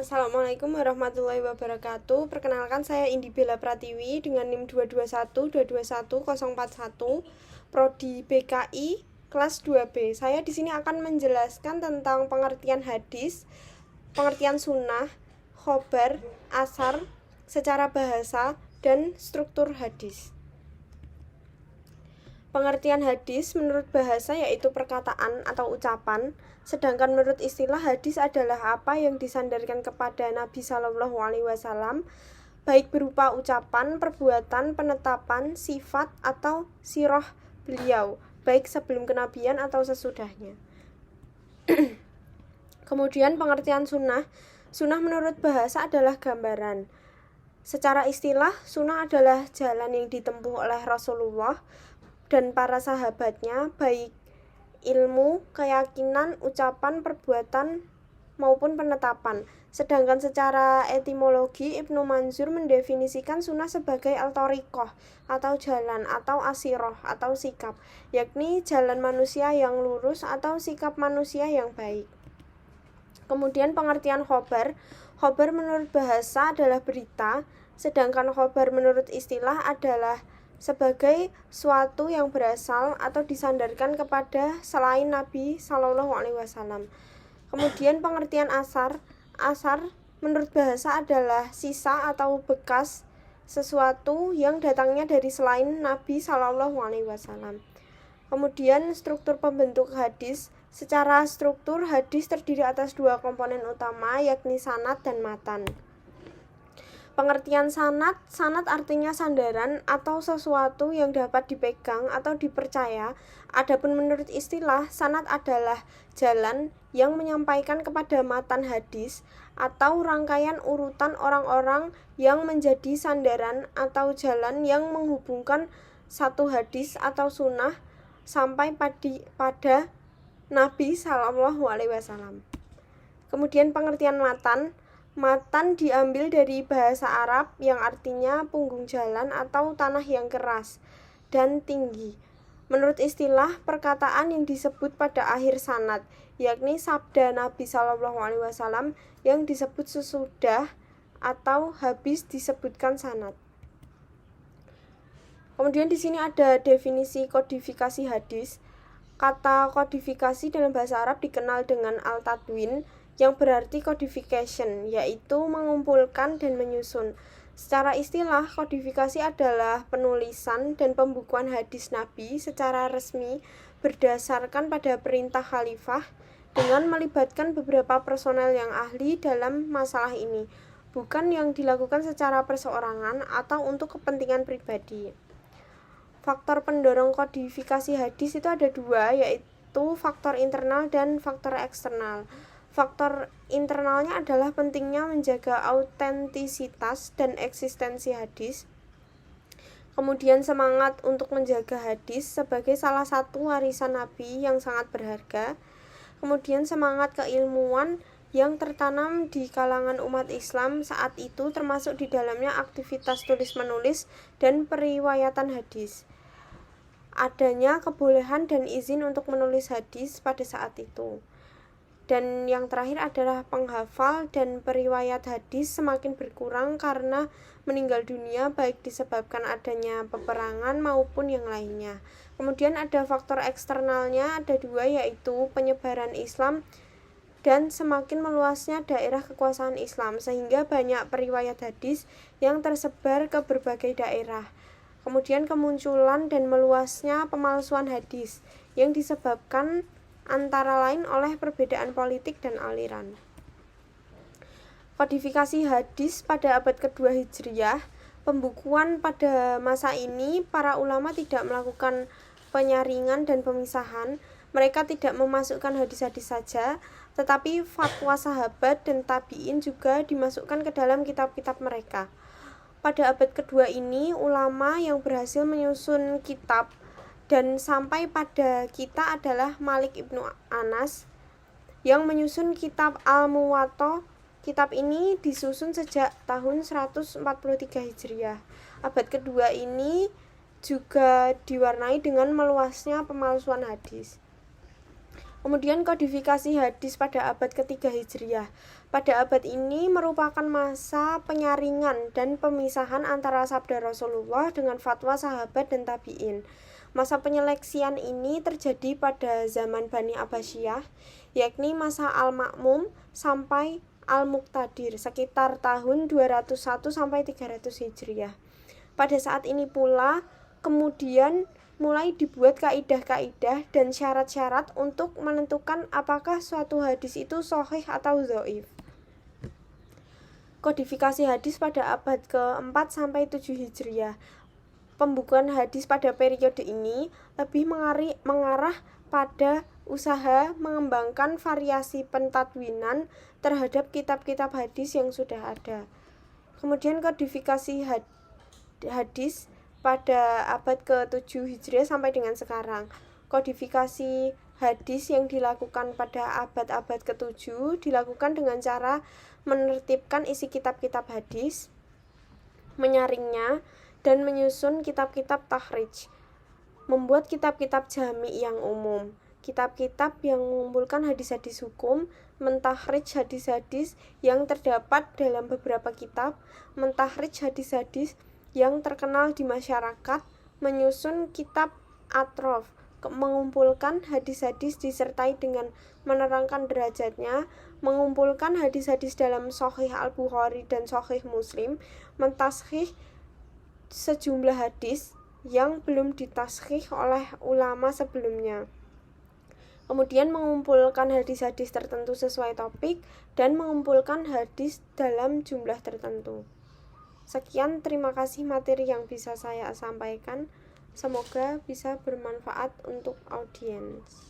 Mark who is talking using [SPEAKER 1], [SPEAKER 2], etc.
[SPEAKER 1] Assalamualaikum warahmatullahi wabarakatuh. Perkenalkan, saya Indi Bella Pratiwi dengan NIM 221221041, Prodi BKI kelas 2B. Saya di sini akan menjelaskan tentang pengertian hadis, pengertian sunnah, khobar, asar secara bahasa, dan struktur hadis. Pengertian hadis menurut bahasa yaitu perkataan atau ucapan, sedangkan menurut istilah hadis adalah apa yang disandarkan kepada Nabi Shallallahu Alaihi Wasallam, baik berupa ucapan, perbuatan, penetapan, sifat atau sirah beliau, baik sebelum kenabian atau sesudahnya. Kemudian pengertian sunnah. Sunnah menurut bahasa adalah gambaran. Secara istilah, sunnah adalah jalan yang ditempuh oleh Rasulullah dan para sahabatnya, baik ilmu, keyakinan, ucapan, perbuatan, maupun penetapan. Sedangkan secara etimologi, Ibnu Manzur mendefinisikan sunnah sebagai al-thariqah atau jalan, atau asiroh atau sikap, yakni jalan manusia yang lurus atau sikap manusia yang baik. Kemudian pengertian khobar. Khobar menurut bahasa adalah berita, sedangkan khobar menurut istilah adalah sebagai suatu yang berasal atau disandarkan kepada selain Nabi Shallallahu Alaihi Wasallam. Kemudian pengertian asar. Asar menurut bahasa adalah sisa atau bekas sesuatu yang datangnya dari selain Nabi Shallallahu Alaihi Wasallam. Kemudian struktur pembentuk hadis. Secara struktur, hadis terdiri atas dua komponen utama, yakni sanad dan matan. Pengertian sanad. Sanad artinya sandaran atau sesuatu yang dapat dipegang atau dipercaya. Adapun menurut istilah, sanad adalah jalan yang menyampaikan kepada matan hadis atau rangkaian urutan orang-orang yang menjadi sandaran atau jalan yang menghubungkan satu hadis atau sunnah sampai pada Nabi Shallallahu Alaihi Wasallam. Kemudian pengertian matan. Matan diambil dari bahasa Arab yang artinya punggung jalan atau tanah yang keras dan tinggi. Menurut istilah, perkataan yang disebut pada akhir sanad, yakni sabda Nabi Shallallahu Alaihi Wasallam yang disebut sesudah atau habis disebutkan sanad. Kemudian di sini ada definisi kodifikasi hadis. Kata kodifikasi dalam bahasa Arab dikenal dengan al-tadwin, yang berarti codification, yaitu mengumpulkan dan menyusun. Secara istilah, kodifikasi adalah penulisan dan pembukuan hadis Nabi secara resmi berdasarkan pada perintah khalifah dengan melibatkan beberapa personel yang ahli dalam masalah ini, bukan yang dilakukan secara perseorangan atau untuk kepentingan pribadi. Faktor pendorong kodifikasi hadis itu ada dua, yaitu faktor internal dan faktor eksternal. Faktor internalnya adalah pentingnya menjaga autentisitas dan eksistensi hadis. Kemudian semangat untuk menjaga hadis sebagai salah satu warisan Nabi yang sangat berharga. Kemudian semangat keilmuan yang tertanam di kalangan umat Islam saat itu, termasuk di dalamnya aktivitas tulis-menulis dan periwayatan hadis. Adanya kebolehan dan izin untuk menulis hadis pada saat itu. Dan yang terakhir adalah penghafal dan periwayat hadis semakin berkurang karena meninggal dunia, baik disebabkan adanya peperangan maupun yang lainnya. Kemudian ada faktor eksternalnya, ada dua, yaitu penyebaran Islam dan semakin meluasnya daerah kekuasaan Islam, sehingga banyak periwayat hadis yang tersebar ke berbagai daerah. Kemudian kemunculan dan meluasnya pemalsuan hadis yang disebabkan antara lain oleh perbedaan politik dan aliran. Kodifikasi hadis pada abad kedua Hijriah. Pembukuan pada masa ini, para ulama tidak melakukan penyaringan dan pemisahan. Mereka tidak memasukkan hadis-hadis saja, tetapi fatwa sahabat dan tabi'in juga dimasukkan ke dalam kitab-kitab mereka. Pada abad kedua ini, ulama yang berhasil menyusun kitab dan sampai pada kita adalah Malik ibnu Anas yang menyusun kitab Al-Muwatta. Kitab ini disusun sejak tahun 143 Hijriah. Abad kedua ini juga diwarnai dengan meluasnya pemalsuan hadis. Kemudian kodifikasi hadis pada abad ketiga Hijriah. Pada abad ini merupakan masa penyaringan dan pemisahan antara sabda Rasulullah dengan fatwa sahabat dan tabi'in. Masa penyeleksian ini terjadi pada zaman Bani Abbasiyah, yakni masa Al-Ma'mum sampai Al-Muqtadir, sekitar tahun 201 sampai 300 Hijriah. Pada saat ini pula kemudian mulai dibuat kaidah-kaidah dan syarat-syarat untuk menentukan apakah suatu hadis itu sahih atau dhaif. Kodifikasi hadis pada abad ke-4 sampai 7 Hijriah. Pembukuan hadis pada periode ini lebih mengarah pada usaha mengembangkan variasi pentadwinan terhadap kitab-kitab hadis yang sudah ada. Kemudian kodifikasi hadis pada abad ke-7 Hijriah sampai dengan sekarang. Kodifikasi hadis yang dilakukan pada abad-abad ke-7 dilakukan dengan cara menertibkan isi kitab-kitab hadis, menyaringnya, dan menyusun kitab-kitab takhrij, membuat kitab-kitab jami' yang umum, kitab-kitab yang mengumpulkan hadis-hadis hukum, mentakhrij hadis-hadis yang terdapat dalam beberapa kitab, mentakhrij hadis-hadis yang terkenal di masyarakat, menyusun kitab atrof, mengumpulkan hadis-hadis disertai dengan menerangkan derajatnya, mengumpulkan hadis-hadis dalam Sahih Al-Bukhari dan Sahih Muslim, mentashih sejumlah hadis yang belum ditashih oleh ulama sebelumnya. Kemudian mengumpulkan hadis-hadis tertentu sesuai topik dan mengumpulkan hadis dalam jumlah tertentu. Sekian, terima kasih materi yang bisa saya sampaikan. Semoga bisa bermanfaat untuk audiens.